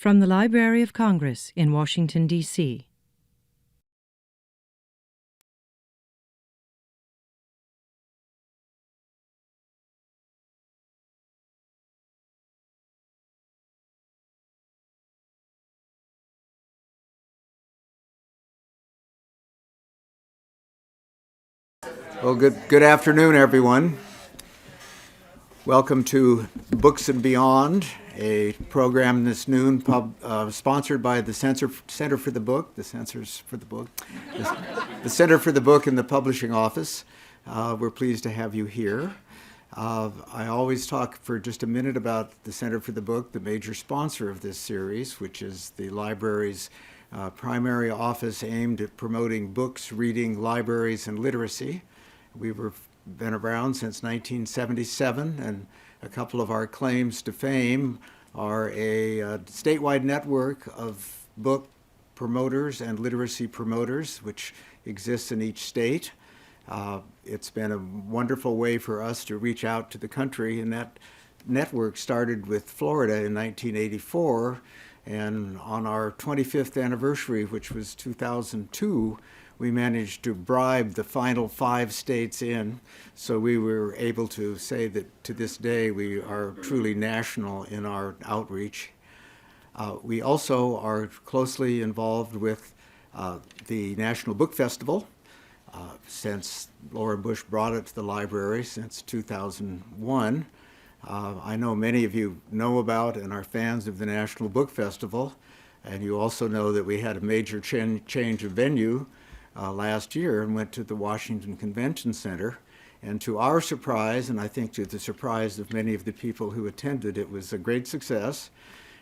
From the Library of Congress in Washington, D.C. Well, good afternoon, everyone. Welcome to Books and Beyond, a program this noon sponsored by the Center for the Book, the Center for the Book and the Publishing Office. We're pleased to have you here. I always talk for just a minute about the Center for the Book, the major sponsor of this series, which is the library's primary office aimed at promoting books, reading, libraries, and literacy. We've been around since 1977, and a couple of our claims to fame are a statewide network of book promoters and literacy promoters, which exists in each state. It's been a wonderful way for us to reach out to the country, and that network started with Florida in 1984, and on our 25th anniversary, which was 2002, we managed to bribe the final 5 states in, so we were able to say that to this day we are truly national in our outreach. We also are closely involved with the National Book Festival since Laura Bush brought it to the library since 2001. I know many of you know about and are fans of the National Book Festival, and you also know that we had a major change of venue last year and went to the Washington Convention Center. And to our surprise, and I think to the surprise of many of the people who attended, it was a great success.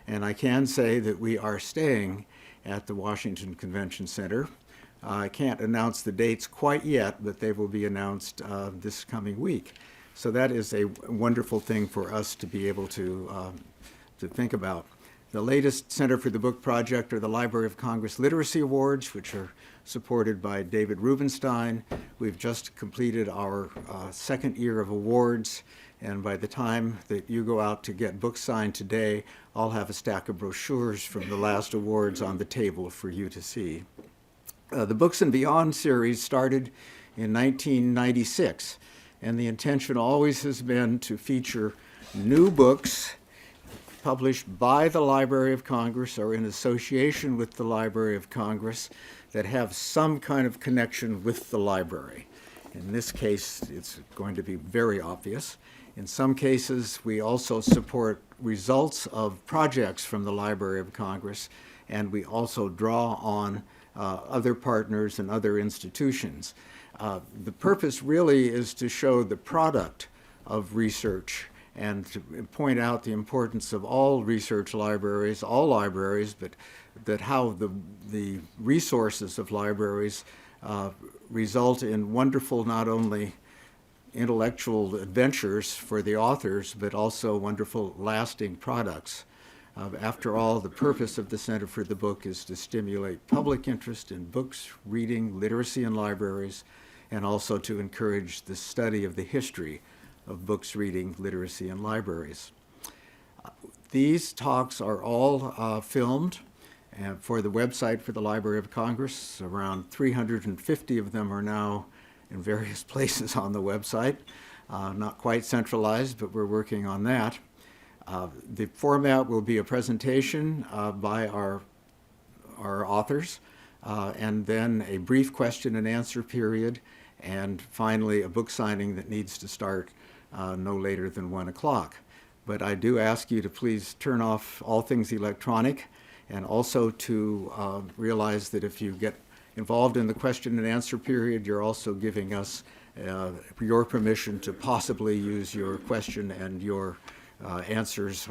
And I can say that we are staying at the Washington Convention Center. I can't announce the dates quite yet, but they will be announced this coming week. So that is a wonderful thing for us to be able to think about. The latest Center for the Book project are the Library of Congress Literacy Awards, which are supported by David Rubenstein. We've just completed our second year of awards, and by the time that you go out to get books signed today, I'll have a stack of brochures from the last awards on the table for you to see. The Books and Beyond series started in 1996, and the intention always has been to feature new books published by the Library of Congress or in association with the Library of Congress that have some kind of connection with the library. In this case, it's going to be very obvious. In some cases, we also support results of projects from the Library of Congress, and we also draw on other partners and other institutions. The purpose really is to show the product of research and to point out the importance of all research libraries, all libraries, but that how the resources of libraries result in wonderful, not only intellectual adventures for the authors, but also wonderful lasting products. After all, the purpose of the Center for the Book is to stimulate public interest in books, reading, literacy, and libraries, and also to encourage the study of the history of books, reading, literacy, and libraries. These talks are all filmed for the website for the Library of Congress. Around 350 of them are now in various places on the website. Not quite centralized, but we're working on that. The format will be a presentation by our authors, and then a brief question and answer period, and finally a book signing that needs to start no later than 1 o'clock. But I do ask you to please turn off all things electronic, and also to realize that if you get involved in the question and answer period, you're also giving us your permission to possibly use your question and your answers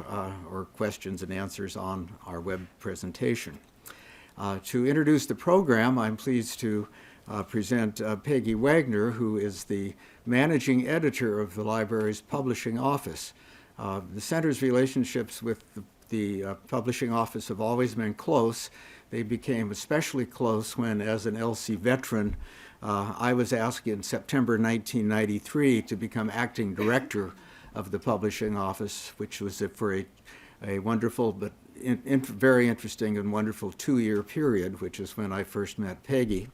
or questions and answers on our web presentation. To introduce the program, I'm pleased to present Peggy Wagner, who is the managing editor of the library's publishing office. The center's relationships with the publishing office have always been close. They became especially close when, as an LC veteran, I was asked in September 1993 to become acting director of the publishing office, which was for a wonderful but very interesting and wonderful 2-year period, which is when I first met Peggy.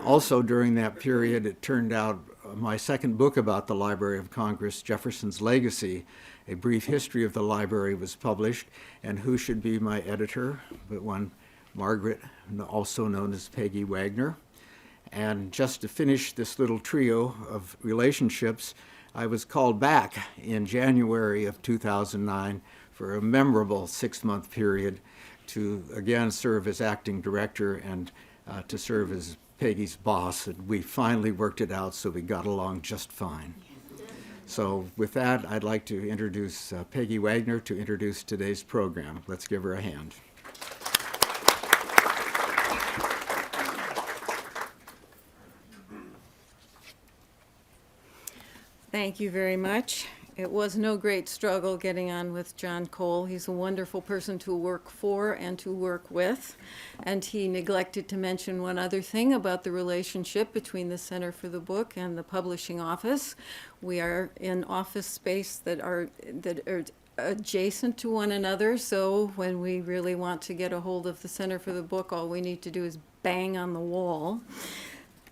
Also during that period, it turned out my second book about the Library of Congress, Jefferson's Legacy, A Brief History of the Library, was published, and who should be my editor but one Margaret, also known as Peggy Wagner. And just to finish this little trio of relationships, I was called back in January of 2009 for a memorable 6-month period to again serve as acting director and to serve as Peggy's boss. And we finally worked it out, so we got along just fine. So with that, I'd like to introduce Peggy Wagner to introduce today's program. Let's give her a hand. Thank you very much. It was no great struggle getting on with John Cole. He's a wonderful person to work for and to work with. And he neglected to mention one other thing about the relationship between the Center for the Book and the publishing office. We are in office space that are adjacent to one another, so when we really want to get a hold of the Center for the Book, all we need to do is bang on the wall.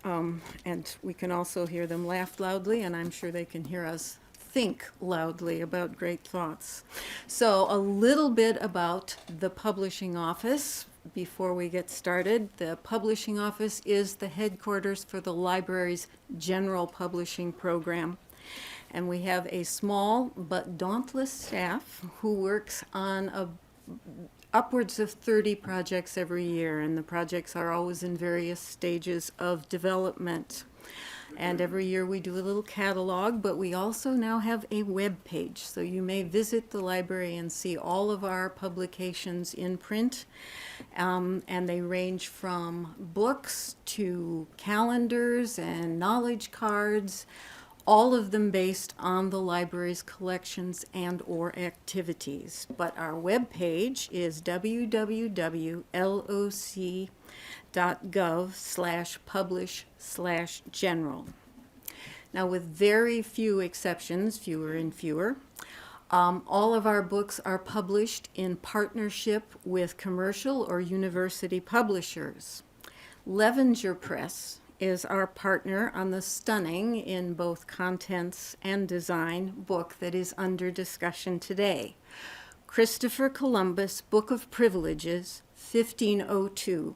And we can also hear them laugh loudly, and I'm sure they can hear us think loudly about great thoughts. So a little bit about the publishing office before we get started. The publishing office is the headquarters for the library's general publishing program. And we have a small but dauntless staff who works on upwards of 30 projects every year, and the projects are always in various stages of development. And every year we do a little catalog, but we also now have a web page. So you may visit the library and see all of our publications in print. And they range from books to calendars and knowledge cards, all of them based on the library's collections and or activities. But our web page is www.loc.gov/publish/general. Now, with very few exceptions, fewer and fewer, all of our books are published in partnership with commercial or university publishers. Levenger Press is our partner on the stunning, in both contents and design, book that is under discussion today. Christopher Columbus' Book of Privileges, 1502,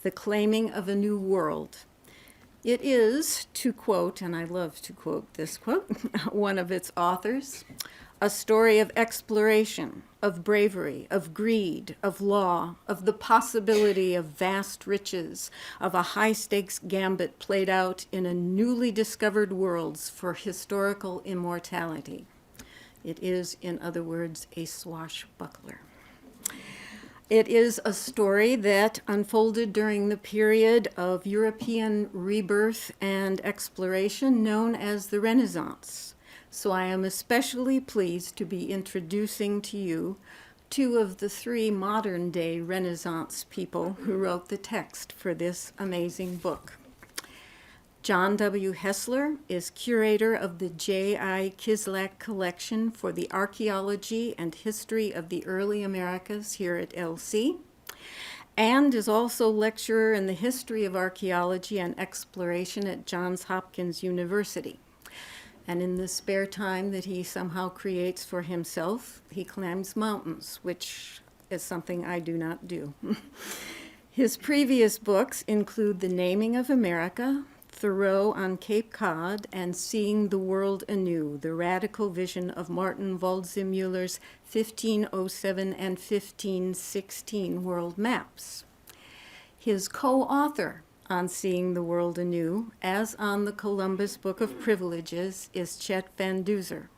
The Claiming of a New World. It is, to quote, and I love to quote this quote, one of its authors, a story of exploration, of bravery, of greed, of law, of the possibility of vast riches, of a high-stakes gambit played out in a newly discovered worlds for historical immortality. It is, in other words, a swashbuckler. It is a story that unfolded during the period of European rebirth and exploration known as the Renaissance. So I am especially pleased to be introducing to you two of the three modern-day Renaissance people who wrote the text for this amazing book. John W. Hessler is curator of the J.I. Kislak Collection for the Archaeology and History of the Early Americas here at LC, and is also lecturer in the history of archaeology and exploration at Johns Hopkins University. And in the spare time that he somehow creates for himself, he climbs mountains, which is something I do not do. His previous books include The Naming of America, Thoreau on Cape Cod, and Seeing the World Anew, the radical vision of Martin Waldseemüller's 1507 and 1516 world maps. His co-author on Seeing the World Anew, as on the Columbus Book of Privileges, is Chet Van Duzer,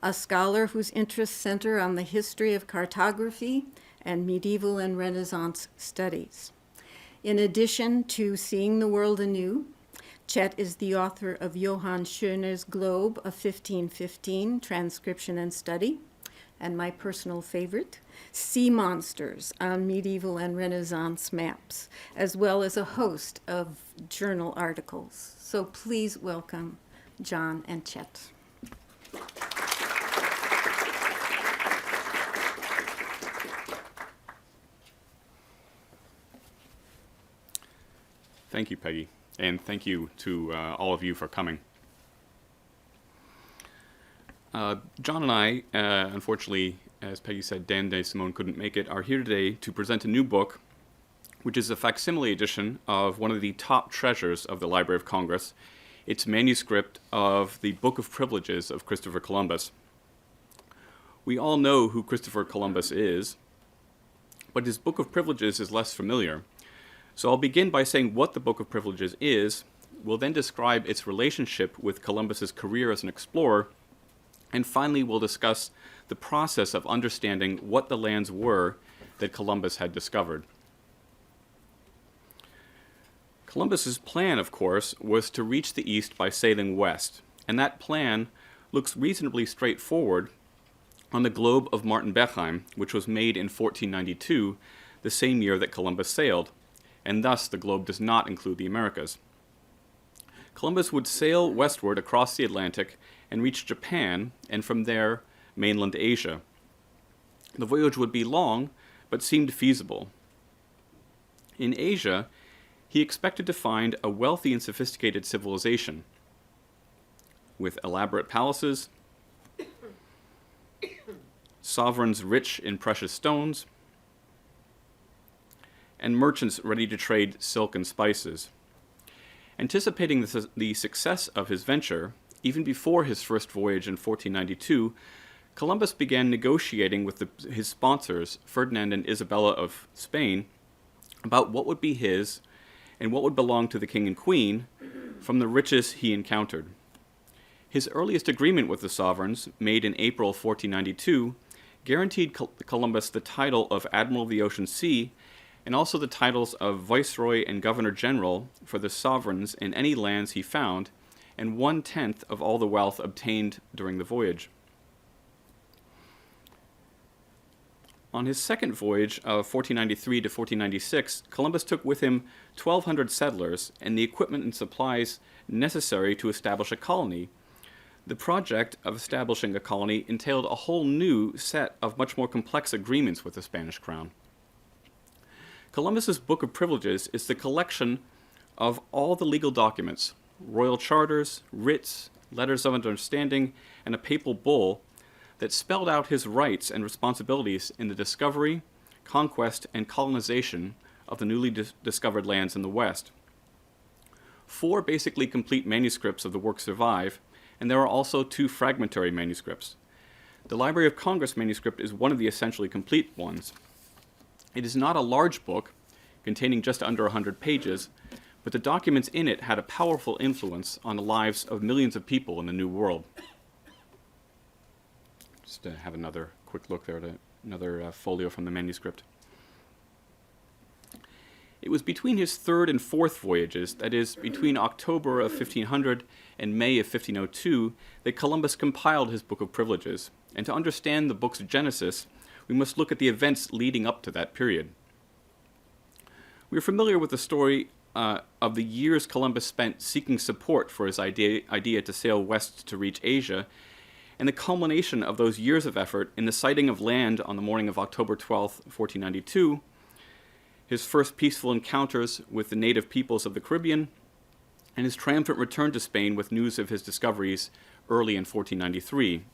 a scholar whose interests center on the history of cartography and medieval and Renaissance studies. In addition to Seeing the World Anew, Chet is the author of Johann Schöner's Globe of 1515, Transcription and Study, and my personal favorite, Sea Monsters on Medieval and Renaissance Maps, as well as a host of journal articles. So please welcome John and Chet. Thank you, Peggy, and thank you to all of you for coming. John and I, unfortunately, as Peggy said, Dan and Simone couldn't make it, are here today to present a new book, which is a facsimile edition of one of the top treasures of the Library of Congress. It's manuscript of the Book of Privileges of Christopher Columbus. We all know who Christopher Columbus is, but his Book of Privileges is less familiar. So I'll begin by saying what the Book of Privileges is. We'll then describe its relationship with Columbus's career as an explorer, and finally we'll discuss the process of understanding what the lands were that Columbus had discovered. Columbus's plan, of course, was to reach the east by sailing west, and that plan looks reasonably straightforward on the globe of Martin Beckheim, which was made in 1492, the same year that Columbus sailed, and thus the globe does not include the Americas. Columbus would sail westward across the Atlantic and reach Japan, and from there, mainland Asia. The voyage would be long, but seemed feasible. In Asia, he expected to find a wealthy and sophisticated civilization with elaborate palaces, sovereigns rich in precious stones, and merchants ready to trade silk and spices. Anticipating the success of his venture, even before his first voyage in 1492, Columbus began negotiating with his sponsors, Ferdinand and Isabella of Spain, about what would be his and what would belong to the king and queen from the riches he encountered. His earliest agreement with the sovereigns, made in April 1492, guaranteed Columbus the title of Admiral of the Ocean Sea and also the titles of Viceroy and Governor-General for the sovereigns in any lands he found, and 1/10 of all the wealth obtained during the voyage. On his second voyage of 1493 to 1496, Columbus took with him 1,200 settlers and the equipment and supplies necessary to establish a colony. The project of establishing a colony entailed a whole new set of much more complex agreements with the Spanish crown. Columbus's Book of Privileges is the collection of all the legal documents, royal charters, writs, letters of understanding, and a papal bull that spelled out his rights and responsibilities in the discovery, conquest, and colonization of the newly discovered lands in the West. 4 basically complete manuscripts of the work survive, and there are also 2 fragmentary manuscripts. The Library of Congress manuscript is one of the essentially complete ones. It is not a large book, containing just under 100 pages, but the documents in it had a powerful influence on the lives of millions of people in the New World. Just to have another quick look there at another folio from the manuscript. It was between his third and fourth voyages, that is, between October of 1500 and May of 1502, that Columbus compiled his Book of Privileges. And to understand the book's genesis, we must look at the events leading up to that period. We are familiar with the story of the years Columbus spent seeking support for his idea to sail west to reach Asia, and the culmination of those years of effort in the sighting of land on the morning of October 12, 1492, his first peaceful encounters with the native peoples of the Caribbean, and his triumphant return to Spain with news of his discoveries early in 1493.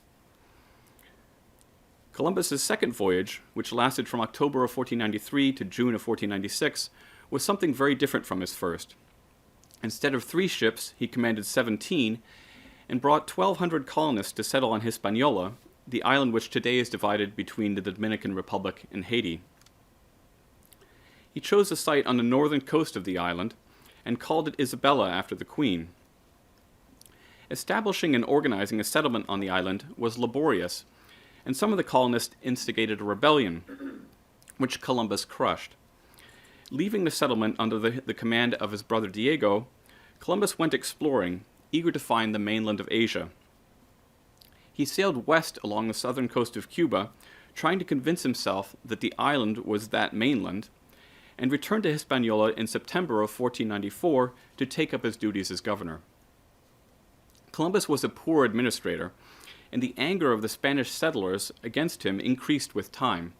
Columbus's second voyage, which lasted from October of 1493 to June of 1496, was something very different from his first. Instead of 3 ships, he commanded 17, and brought 1,200 colonists to settle on Hispaniola, the island which today is divided between the Dominican Republic and Haiti. He chose a site on the northern coast of the island and called it Isabella after the Queen. Establishing and organizing a settlement on the island was laborious, and some of the colonists instigated a rebellion, which Columbus crushed. Leaving the settlement under the command of his brother Diego, Columbus went exploring, eager to find the mainland of Asia. He sailed west along the southern coast of Cuba, trying to convince himself that the island was that mainland, and returned to Hispaniola in September of 1494 to take up his duties as governor. Columbus was a poor administrator, and the anger of the Spanish settlers against him increased with time.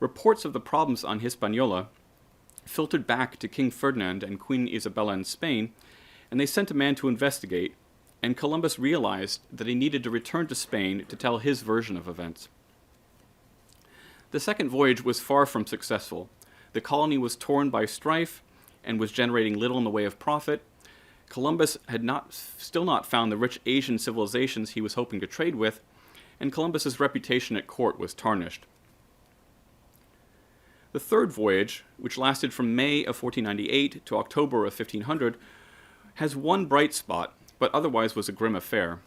Reports of the problems on Hispaniola filtered back to King Ferdinand and Queen Isabella in Spain, and they sent a man to investigate, and Columbus realized that he needed to return to Spain to tell his version of events. The second voyage was far from successful. The colony was torn by strife and was generating little in the way of profit. Columbus had still not found the rich Asian civilizations he was hoping to trade with, and Columbus's reputation at court was tarnished. The third voyage, which lasted from May of 1498 to October of 1500, has one bright spot, but otherwise was a grim affair.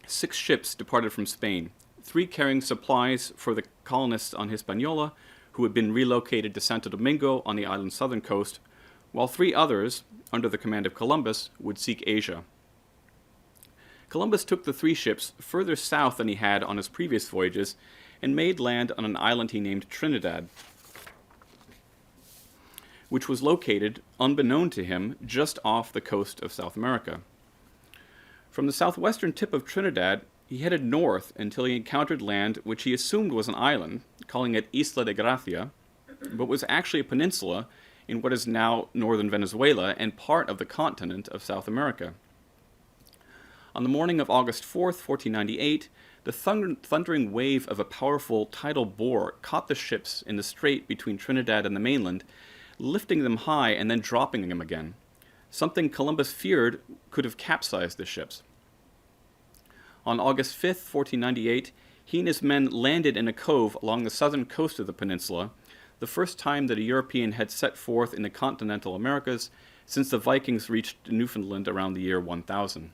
6 ships departed from Spain, 3 carrying supplies for the colonists on Hispaniola, who had been relocated to Santo Domingo on the island's southern coast, while 3 others, under the command of Columbus, would seek Asia. Columbus took the 3 ships further south than he had on his previous voyages and made land on an island he named Trinidad, which was located, unbeknown to him, just off the coast of South America. From the southwestern tip of Trinidad, he headed north until he encountered land which he assumed was an island, calling it Isla de Gracia, but was actually a peninsula in what is now northern Venezuela and part of the continent of South America. On the morning of August 4th, 1498, the thundering wave of a powerful tidal bore caught the ships in the strait between Trinidad and the mainland, lifting them high and then dropping them again, something Columbus feared could have capsized the ships. On August 5th, 1498, he and his men landed in a cove along the southern coast of the peninsula, the first time that a European had set forth in the continental Americas since the Vikings reached Newfoundland around the year 1000.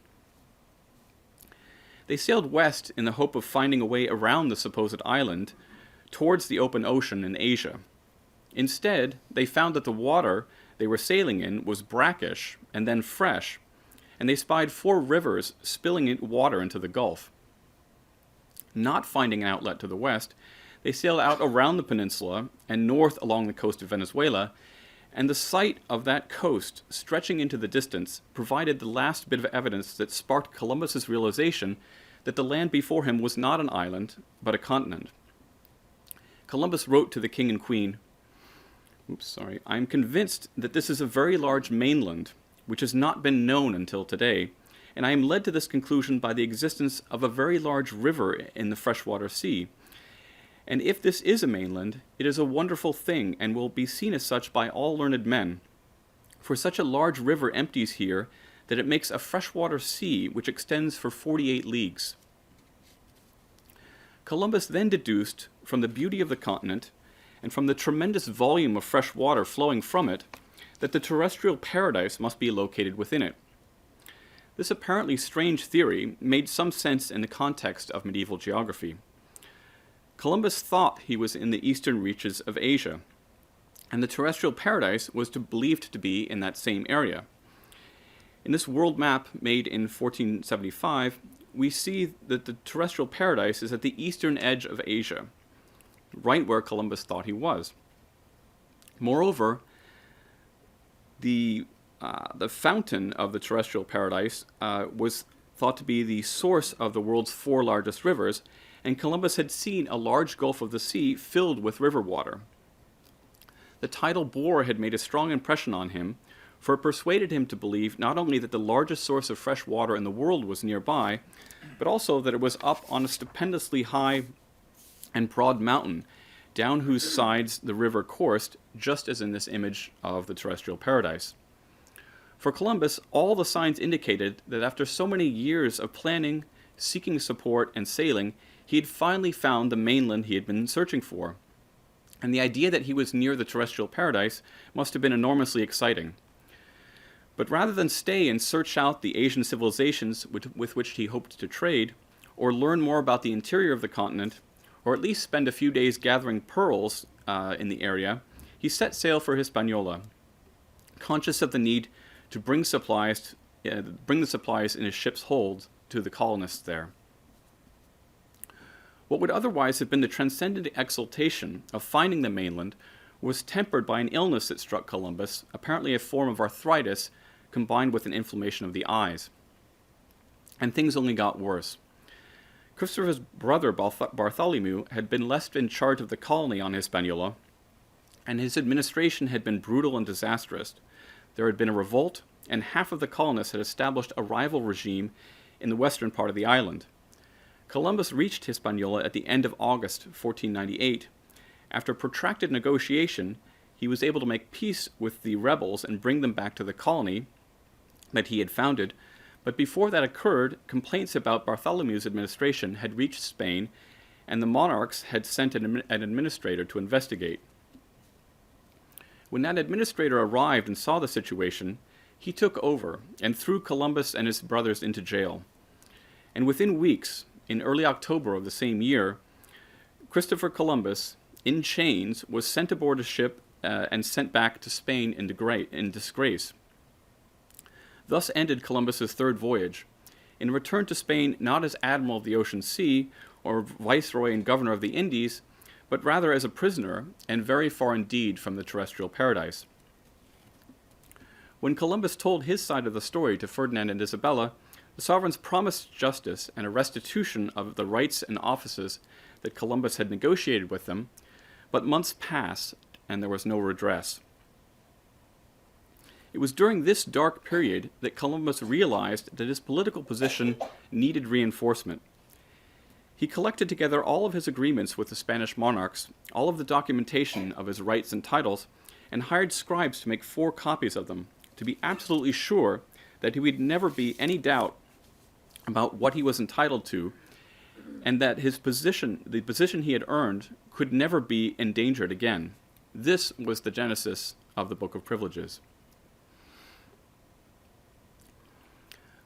They sailed west in the hope of finding a way around the supposed island towards the open ocean in Asia. Instead, they found that the water they were sailing in was brackish and then fresh, and they spied 4 rivers spilling water into the Gulf. Not finding an outlet to the west, they sailed out around the peninsula and north along the coast of Venezuela, and the sight of that coast stretching into the distance provided the last bit of evidence that sparked Columbus's realization that the land before him was not an island, but a continent. Columbus wrote to the king and queen, I am convinced that this is a very large mainland, which has not been known until today, and I am led to this conclusion by the existence of a very large river in the freshwater sea. And if this is a mainland, it is a wonderful thing, and will be seen as such by all learned men. For such a large river empties here, that it makes a freshwater sea which extends for 48 leagues. Columbus then deduced from the beauty of the continent, and from the tremendous volume of fresh water flowing from it, that the terrestrial paradise must be located within it. This apparently strange theory made some sense in the context of medieval geography. Columbus thought he was in the eastern reaches of Asia, and the terrestrial paradise was believed to be in that same area. In this world map made in 1475, we see that the terrestrial paradise is at the eastern edge of Asia, right where Columbus thought he was. Moreover, the fountain of the terrestrial paradise was thought to be the source of the world's 4 largest rivers, and Columbus had seen a large gulf of the sea filled with river water. The tidal bore had made a strong impression on him, for it persuaded him to believe not only that the largest source of fresh water in the world was nearby, but also that it was up on a stupendously high and broad mountain, down whose sides the river coursed, just as in this image of the terrestrial paradise. For Columbus, all the signs indicated that after so many years of planning, seeking support, and sailing, he had finally found the mainland he had been searching for. And the idea that he was near the terrestrial paradise must have been enormously exciting. But rather than stay and search out the Asian civilizations with which he hoped to trade, or learn more about the interior of the continent, or at least spend a few days gathering pearls in the area, he set sail for Hispaniola, conscious of the need to bring the supplies in his ship's hold to the colonists there. What would otherwise have been the transcendent exultation of finding the mainland was tempered by an illness that struck Columbus, apparently a form of arthritis combined with an inflammation of the eyes. And things only got worse. Christopher's brother Bartholomew had been left in charge of the colony on Hispaniola, and his administration had been brutal and disastrous. There had been a revolt, and half of the colonists had established a rival regime in the western part of the island. Columbus reached Hispaniola at the end of August 1498. After protracted negotiation, he was able to make peace with the rebels and bring them back to the colony that he had founded, but before that occurred, complaints about Bartholomew's administration had reached Spain, and the monarchs had sent an administrator to investigate. When that administrator arrived and saw the situation, he took over and threw Columbus and his brothers into jail. And within weeks, in early October of the same year, Christopher Columbus, in chains, was sent aboard a ship and sent back to Spain in disgrace. Thus ended Columbus's third voyage, in return to Spain not as Admiral of the Ocean Sea or Viceroy and Governor of the Indies, but rather as a prisoner and very far indeed from the Terrestrial Paradise. When Columbus told his side of the story to Ferdinand and Isabella, the sovereigns promised justice and a restitution of the rights and offices that Columbus had negotiated with them, but months passed and there was no redress. It was during this dark period that Columbus realized that his political position needed reinforcement. He collected together all of his agreements with the Spanish monarchs, all of the documentation of his rights and titles, and hired scribes to make 4 copies of them, to be absolutely sure that he would never be any doubt about what he was entitled to, and that his position, the position he had earned, could never be endangered again. This was the genesis of the Book of Privileges.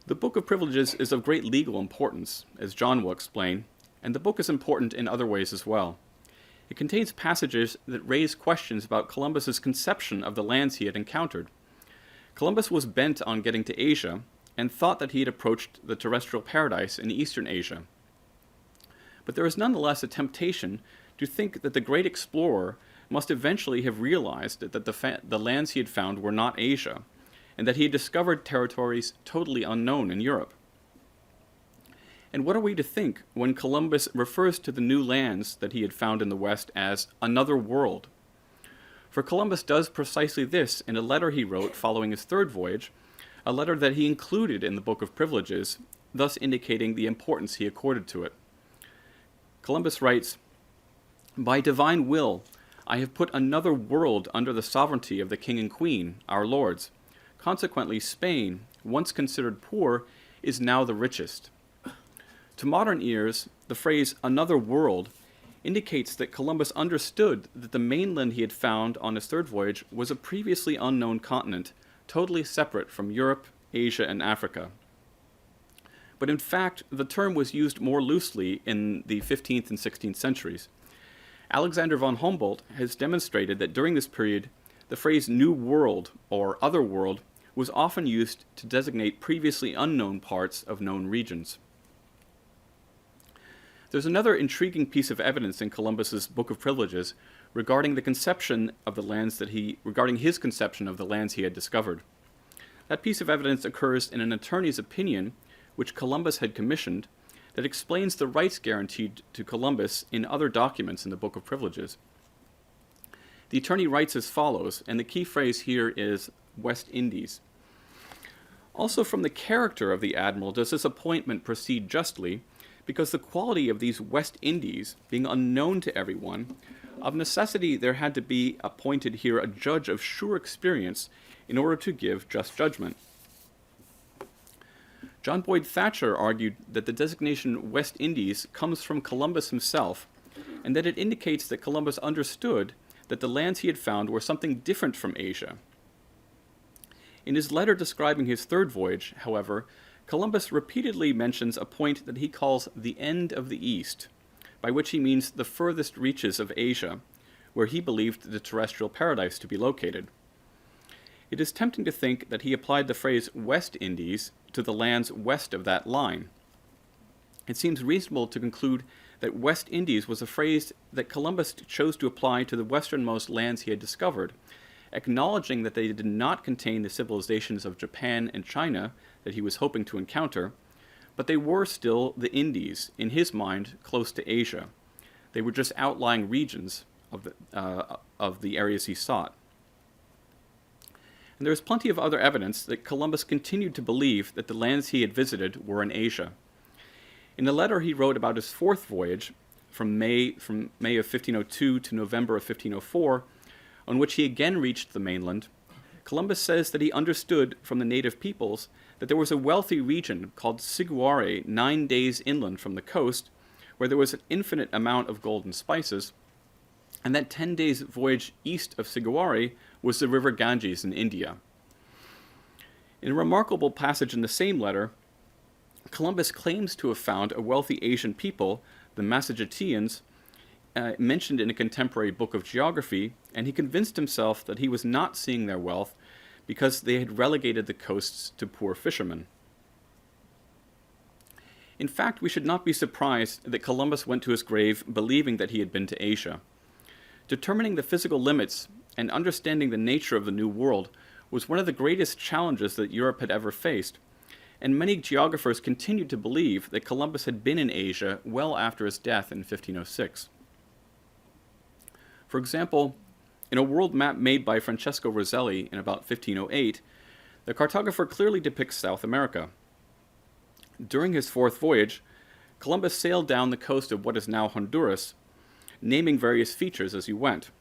The Book of Privileges is of great legal importance, as John will explain, and the book is important in other ways as well. It contains passages that raise questions about Columbus's conception of the lands he had encountered. Columbus was bent on getting to Asia and thought that he had approached the terrestrial paradise in eastern Asia. But there is nonetheless a temptation to think that the great explorer must eventually have realized that the lands he had found were not Asia, and that he had discovered territories totally unknown in Europe. And what are we to think when Columbus refers to the new lands that he had found in the West as another world? For Columbus does precisely this in a letter he wrote following his third voyage, a letter that he included in the Book of Privileges, thus indicating the importance he accorded to it. Columbus writes, "By divine will, I have put another world under the sovereignty of the king and queen, our lords. Consequently, Spain, once considered poor, is now the richest." To modern ears, the phrase "another world" indicates that Columbus understood that the mainland he had found on his third voyage was a previously unknown continent, totally separate from Europe, Asia, and Africa. But in fact, the term was used more loosely in the 15th and 16th centuries. Alexander von Humboldt has demonstrated that during this period, the phrase New World or Other World was often used to designate previously unknown parts of known regions. There's another intriguing piece of evidence in Columbus's Book of Privileges regarding his conception of the lands he had discovered. That piece of evidence occurs in an attorney's opinion, which Columbus had commissioned, that explains the rights guaranteed to Columbus in other documents in the Book of Privileges. The attorney writes as follows, and the key phrase here is West Indies. Also from the character of the admiral does this appointment proceed justly, because the quality of these West Indies, being unknown to everyone, of necessity there had to be appointed here a judge of sure experience in order to give just judgment. John Boyd Thatcher argued that the designation West Indies comes from Columbus himself, and that it indicates that Columbus understood that the lands he had found were something different from Asia. In his letter describing his third voyage, however, Columbus repeatedly mentions a point that he calls the end of the East, by which he means the furthest reaches of Asia, where he believed the terrestrial paradise to be located. It is tempting to think that he applied the phrase West Indies to the lands west of that line. It seems reasonable to conclude that West Indies was a phrase that Columbus chose to apply to the westernmost lands he had discovered, acknowledging that they did not contain the civilizations of Japan and China that he was hoping to encounter, but they were still the Indies, in his mind, close to Asia. They were just outlying regions, of the areas he sought. And there is plenty of other evidence that Columbus continued to believe that the lands he had visited were in Asia. In a letter he wrote about his fourth voyage, from May of 1502 to November of 1504, on which he again reached the mainland, Columbus says that he understood from the native peoples that there was a wealthy region called Siguare 9 days inland from the coast, where there was an infinite amount of gold and spices, and that 10 days' voyage east of Siguare was the river Ganges in India. In a remarkable passage in the same letter, Columbus claims to have found a wealthy Asian people, the Massageteans, mentioned in a contemporary book of geography, and he convinced himself that he was not seeing their wealth because they had relegated the coasts to poor fishermen. In fact, we should not be surprised that Columbus went to his grave believing that he had been to Asia. Determining the physical limits and understanding the nature of the New World was one of the greatest challenges that Europe had ever faced, and many geographers continued to believe that Columbus had been in Asia well after his death in 1506. For example, in a world map made by Francesco Roselli in about 1508, the cartographer clearly depicts South America. During his fourth voyage, Columbus sailed down the coast of what is now Honduras, naming various features as he went.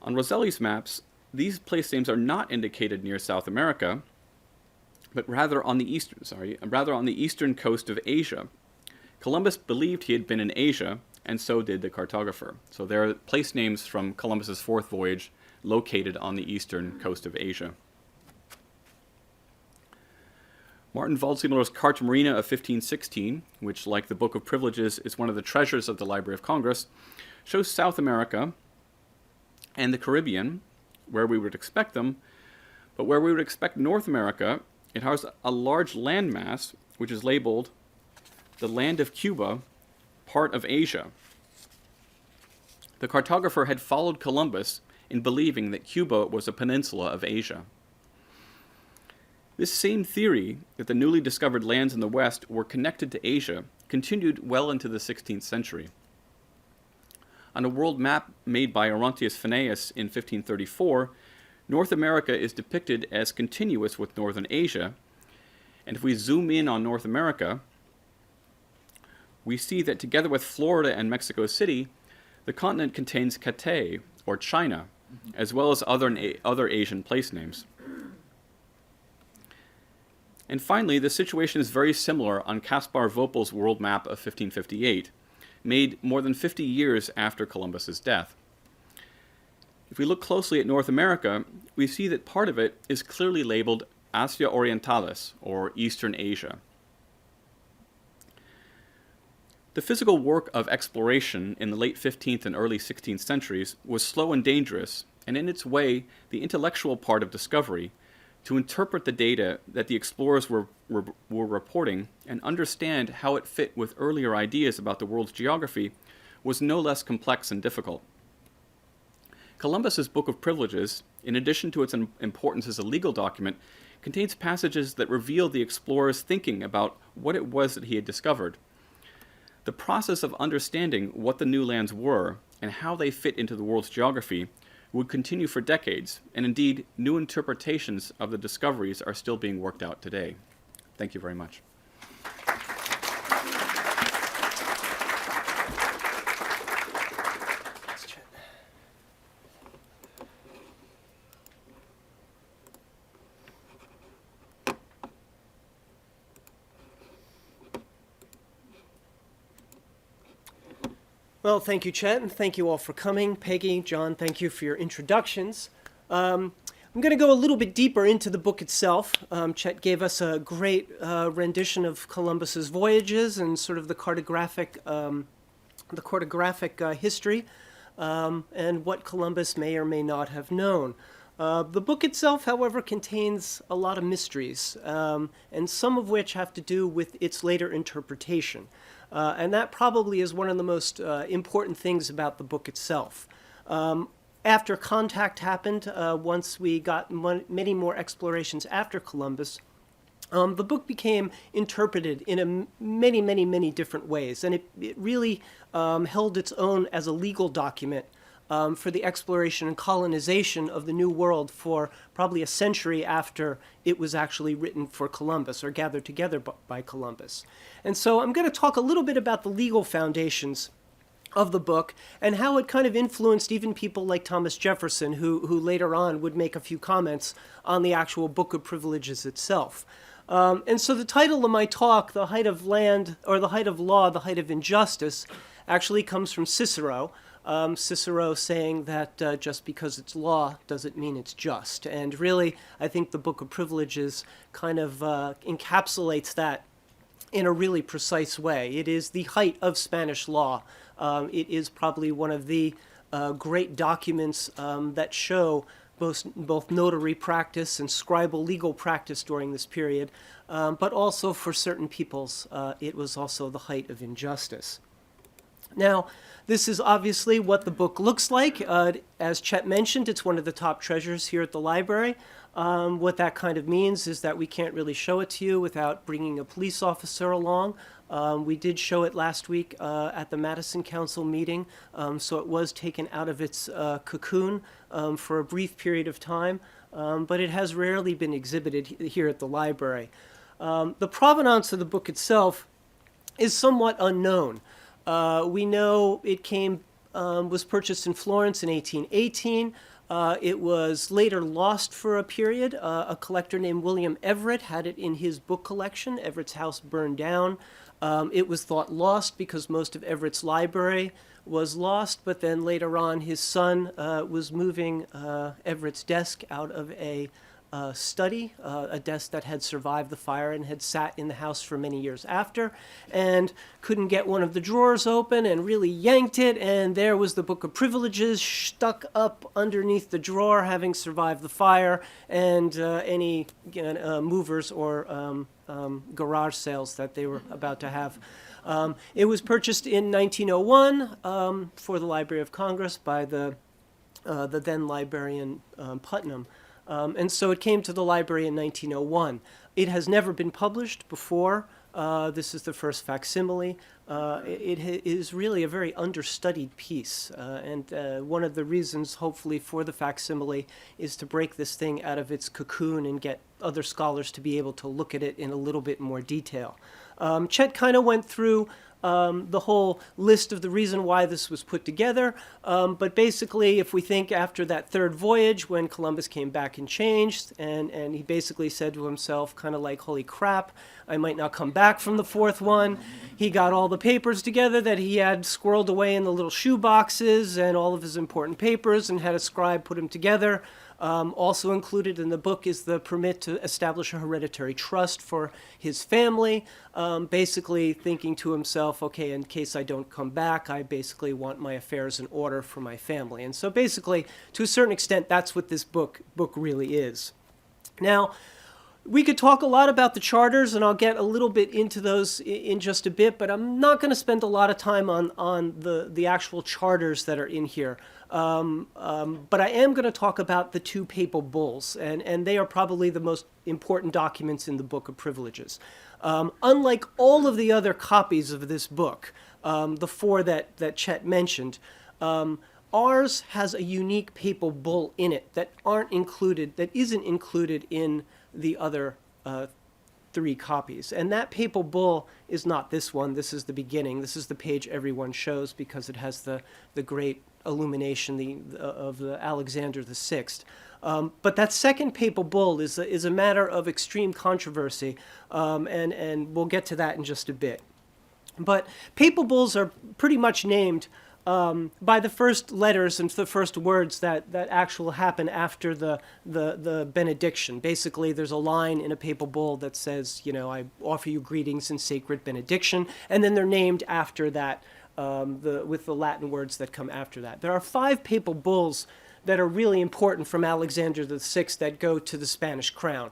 On Roselli's maps, these place names are not indicated near South America, but rather on the eastern coast of Asia. Columbus believed he had been in Asia, and so did the cartographer. So there are place names from Columbus's fourth voyage located on the eastern coast of Asia. Martin Waldseemüller's Carta Marina of 1516, which, like the Book of Privileges, is one of the treasures of the Library of Congress, shows South America and the Caribbean, where we would expect them, but where we would expect North America, it has a large landmass, which is labeled the land of Cuba, part of Asia. The cartographer had followed Columbus in believing that Cuba was a peninsula of Asia. This same theory that the newly discovered lands in the West were connected to Asia continued well into the 16th century. On a world map made by Orontius Phineas in 1534, North America is depicted as continuous with northern Asia, and if we zoom in on North America, we see that together with Florida and Mexico City, the continent contains Cathay, or China, as well as other Asian place names. And finally, the situation is very similar on Caspar Vopel's world map of 1558, made more than 50 years after Columbus's death. If we look closely at North America, we see that part of it is clearly labeled Asia Orientalis, or Eastern Asia. The physical work of exploration in the late 15th and early 16th centuries was slow and dangerous, and in its way, the intellectual part of discovery, to interpret the data that the explorers were reporting and understand how it fit with earlier ideas about the world's geography, was no less complex and difficult. Columbus's Book of Privileges, in addition to its importance as a legal document, contains passages that reveal the explorer's thinking about what it was that he had discovered. The process of understanding what the new lands were and how they fit into the world's geography would continue for decades, and indeed, new interpretations of the discoveries are still being worked out today. Thank you very much. Thanks, Chet. Well, thank you, Chet, and thank you all for coming. Peggy, John, thank you for your introductions. I'm going to go a little bit deeper into the book itself. Chet gave us a great rendition of Columbus's voyages and sort of the cartographic history and what Columbus may or may not have known. The book itself, however, contains a lot of mysteries, and some of which have to do with its later interpretation. And that probably is one of the most important things about the book itself. After contact happened, once we got many more explorations after Columbus, the book became interpreted in many, many, many different ways, and it really held its own as a legal document for the exploration and colonization of the New World for probably a century after it was actually written for Columbus or gathered together by Columbus. And so I'm going to talk a little bit about the legal foundations of the book and how it kind of influenced even people like Thomas Jefferson, who later on would make a few comments on the actual Book of Privileges itself. And so the title of my talk, The Height of Land, or The Height of Law, The Height of Injustice, actually comes from Cicero. Cicero saying that just because it's law doesn't mean it's just. And really, I think the Book of Privileges kind of encapsulates that in a really precise way. It is the height of Spanish law. It is probably one of the great documents that show both notary practice and scribal legal practice during this period, but also for certain peoples, it was also the height of injustice. Now, this is obviously what the book looks like. As Chet mentioned, it's one of the top treasures here at the library. What that kind of means is that we can't really show it to you without bringing a police officer along. We did show it last week at the Madison Council meeting, so it was taken out of its cocoon for a brief period of time, but it has rarely been exhibited here at the library. The provenance of the book itself is somewhat unknown. We know it was purchased in Florence in 1818. It was later lost for a period. A collector named William Everett had it in his book collection. Everett's house burned down. It was thought lost because most of Everett's library was lost, but then later on his son was moving Everett's desk out of a study, a desk that had survived the fire and had sat in the house for many years after, and couldn't get one of the drawers open and really yanked it, and there was the Book of Privileges stuck up underneath the drawer, having survived the fire, and any movers or garage sales that they were about to have. It was purchased in 1901 for the Library of Congress by the then librarian Putnam. And so it came to the library in 1901. It has never been published before. This is the first facsimile. It is really a very understudied piece. And one of the reasons, hopefully, for the facsimile is to break this thing out of its cocoon and get other scholars to be able to look at it in a little bit more detail. Chet kind of went through the whole list of the reason why this was put together. But basically, if we think after that third voyage, when Columbus came back and changed, and he basically said to himself, kind of like, holy crap, I might not come back from the fourth one. He got all the papers together that he had squirreled away in the little shoe boxes and all of his important papers and had a scribe put them together. Also included in the book is the permit to establish a hereditary trust for his family, basically thinking to himself, okay, in case I don't come back, I basically want my affairs in order for my family. And so basically, to a certain extent, that's what this book really is. Now, we could talk a lot about the charters, and I'll get a little bit into those in just a bit, but I'm not going to spend a lot of time on the actual charters that are in here. But I am going to talk about the two papal bulls, and they are probably the most important documents in the Book of Privileges. Unlike all of the other copies of this book, the four that Chet mentioned, ours has a unique papal bull in it that isn't included in the other three copies. And that papal bull is not this one. This is the beginning. This is the page everyone shows because it has the great illumination of the Alexander VI. But that second papal bull is a matter of extreme controversy, and we'll get to that in just a bit. But papal bulls are pretty much named by the first letters and the first words that actually happen after the benediction. Basically, there's a line in a papal bull that says, I offer you greetings and sacred benediction, and then they're named after that with the Latin words that come after that. There are 5 papal bulls that are really important from Alexander VI that go to the Spanish crown.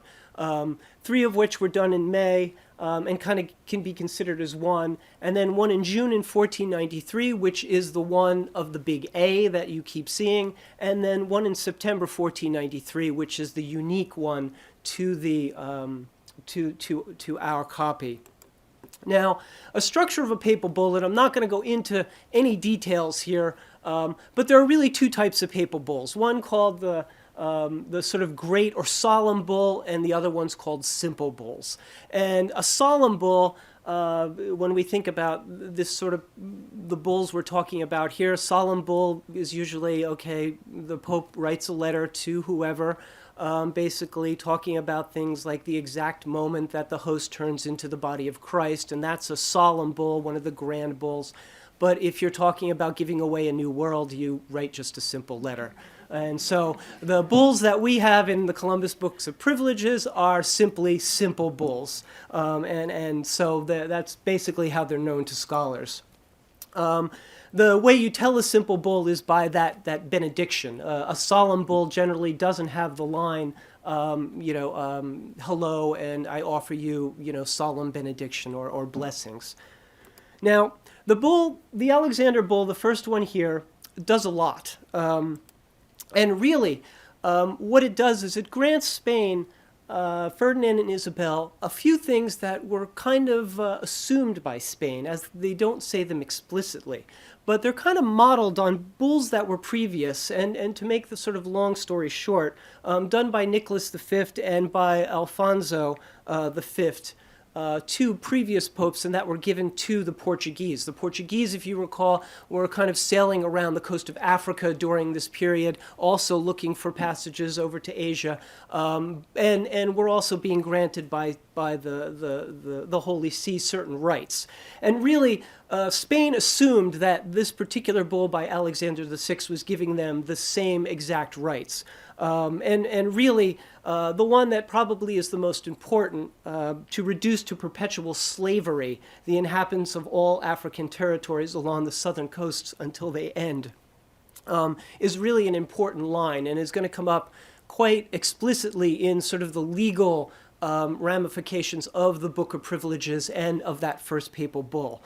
3 of which were done in May and kind of can be considered as one, and then one in June in 1493, which is the one of the big A that you keep seeing, and then one in September 1493, which is the unique one to the to our copy. Now, a structure of a papal bull, and I'm not going to go into any details here, but there are really two types of papal bulls. One called the sort of great or solemn bull, and the other one's called simple bulls. And a solemn bull, when we think about this sort of the bulls we're talking about here, solemn bull is usually, okay, the Pope writes a letter to whoever, basically talking about things like the exact moment that the host turns into the body of Christ, and that's a solemn bull, one of the grand bulls. But if you're talking about giving away a new world, you write just a simple letter. And so the bulls that we have in the Columbus Books of Privileges are simply simple bulls. And so that's basically how they're known to scholars. The way you tell a simple bull is by that benediction. A solemn bull generally doesn't have the line, hello, and I offer you, solemn benediction or blessings. Now, the Alexander bull, the first one here, does a lot. And really, what it does is it grants Spain, Ferdinand and Isabel, a few things that were kind of assumed by Spain, as they don't say them explicitly. But they're kind of modeled on bulls that were previous, and to make the sort of long story short, done by Nicholas V and by Alfonso V, two previous popes, and that were given to the Portuguese. The Portuguese, if you recall, were kind of sailing around the coast of Africa during this period, also looking for passages over to Asia, and were also being granted by the Holy See certain rights. And really, Spain assumed that this particular bull by Alexander VI was giving them the same exact rights. And really, the one that probably is the most important, to reduce to perpetual slavery the inhabitants of all African territories along the southern coasts until they end, is really an important line, and is going to come up quite explicitly in sort of the legal ramifications of the Book of Privileges and of that first papal bull.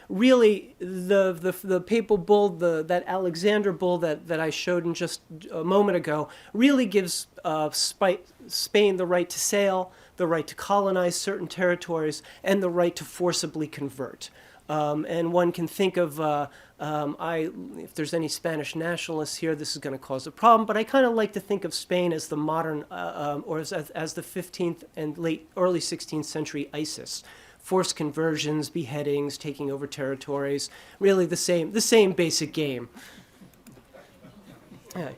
Really, the papal bull, that Alexander bull that I showed in just a moment ago, really gives Spain the right to sail, the right to colonize certain territories, and the right to forcibly convert. And one can think of, if there's any Spanish nationalists here, this is going to cause a problem, but I kind of like to think of Spain as the modern, or as the 15th and early 16th century ISIS. Forced conversions, beheadings, taking over territories, really the same basic game. Yeah.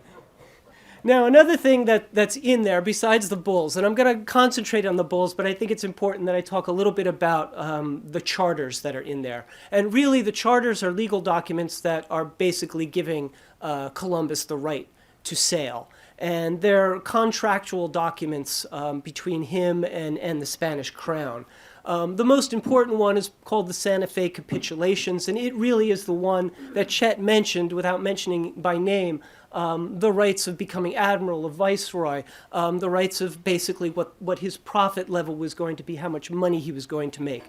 Now, another thing that's in there besides the bulls, and I'm going to concentrate on the bulls, but I think it's important that I talk a little bit about the charters that are in there. And really, the charters are legal documents that are basically giving Columbus the right to sail. And they're contractual documents between him and the Spanish crown. The most important one is called the Santa Fe Capitulations, and it really is the one that Chet mentioned without mentioning by name, the rights of becoming admiral, of viceroy, the rights of basically what his profit level was going to be, how much money he was going to make.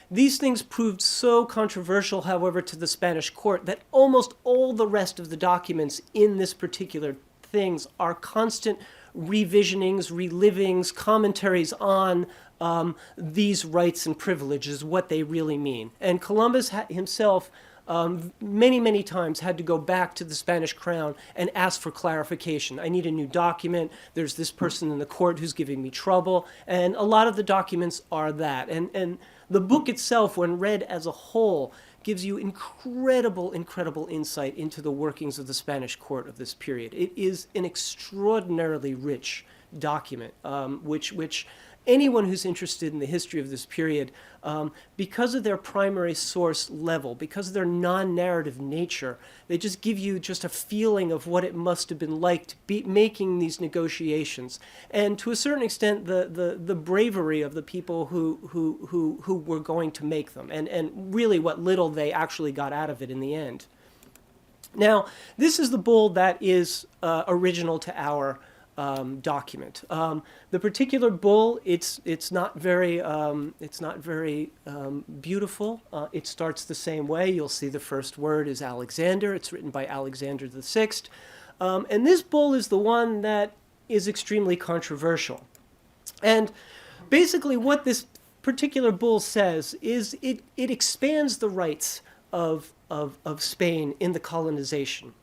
These things proved so controversial, however, to the Spanish court that almost all the rest of the documents in this particular things are constant revisionings, relivings, commentaries on these rights and privileges, what they really mean. And Columbus himself many, many times had to go back to the Spanish crown and ask for clarification. I need a new document. There's this person in the court who's giving me trouble. And a lot of the documents are that. And the book itself, when read as a whole, gives you incredible insight into the workings of the Spanish court of this period. It is an extraordinarily rich document, which anyone who's interested in the history of this period, because of their primary source level, because of their non-narrative nature, they just give you just a feeling of what it must have been like to be making these negotiations, and to a certain extent, the bravery of the people who were going to make them, and really what little they actually got out of it in the end. Now, this is the bull that is original to our document. The particular bull, it's not very beautiful. It starts the same way. You'll see the first word is Alexander. It's written by Alexander VI, and this bull is the one that is extremely controversial. And basically what this particular bull says is it expands the rights of Spain in the colonization.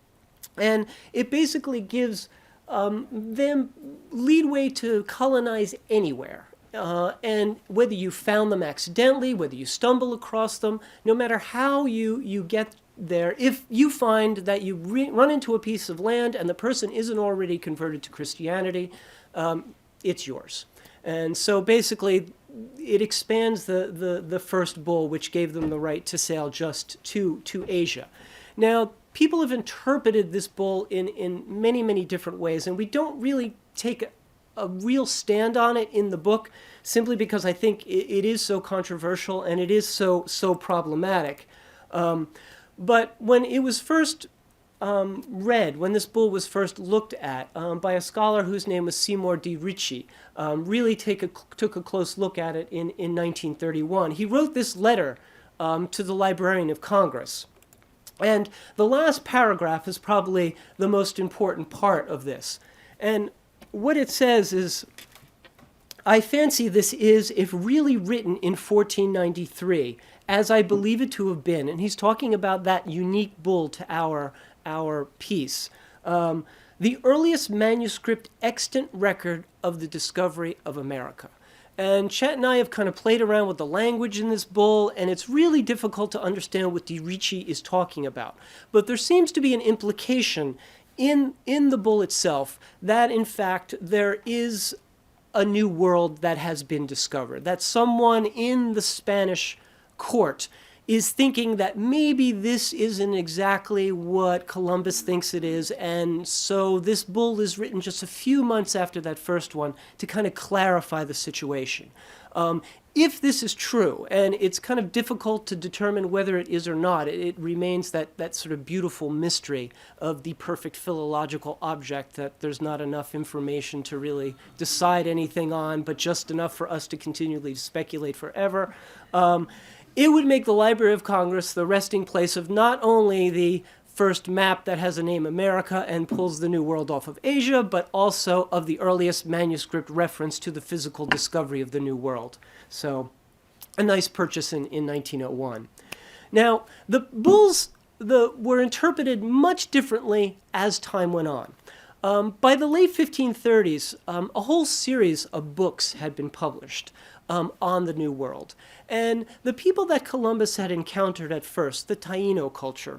And it basically gives them leadway to colonize anywhere. And whether you found them accidentally, whether you stumble across them, no matter how you get there, if you find that you run into a piece of land and the person isn't already converted to Christianity, it's yours. And so basically, it expands the first bull, which gave them the right to sail just to Asia. Now, people have interpreted this bull in many, many different ways, and we don't really take a real stand on it in the book, simply because I think it is so controversial and it is so problematic. But when it was first read, when this bull was first looked at by a scholar whose name was Seymour de Ricci, really took a close look at it in 1931. He wrote this letter to the Librarian of Congress. And the last paragraph is probably the most important part of this. And what it says is, I fancy this is, if really written in 1493, as I believe it to have been, and he's talking about that unique bull to our piece, the earliest manuscript extant record of the discovery of America. And Chet and I have kind of played around with the language in this bull, and it's really difficult to understand what de Ricci is talking about. But there seems to be an implication in the bull itself that, in fact, there is a new world that has been discovered, that someone in the Spanish court is thinking that maybe this isn't exactly what Columbus thinks it is, and so this bull is written just a few months after that first one to kind of clarify the situation. If this is true, and it's kind of difficult to determine whether it is or not, it remains that sort of beautiful mystery of the perfect philological object that there's not enough information to really decide anything on, but just enough for us to continually speculate forever. It would make the Library of Congress the resting place of not only the first map that has the name America and pulls the New World off of Asia, but also of the earliest manuscript reference to the physical discovery of the New World. So, a nice purchase in 1901. Now, the bulls were interpreted much differently as time went on. By the late 1530s, a whole series of books had been published on the New World. And the people that Columbus had encountered at first, the Taino culture,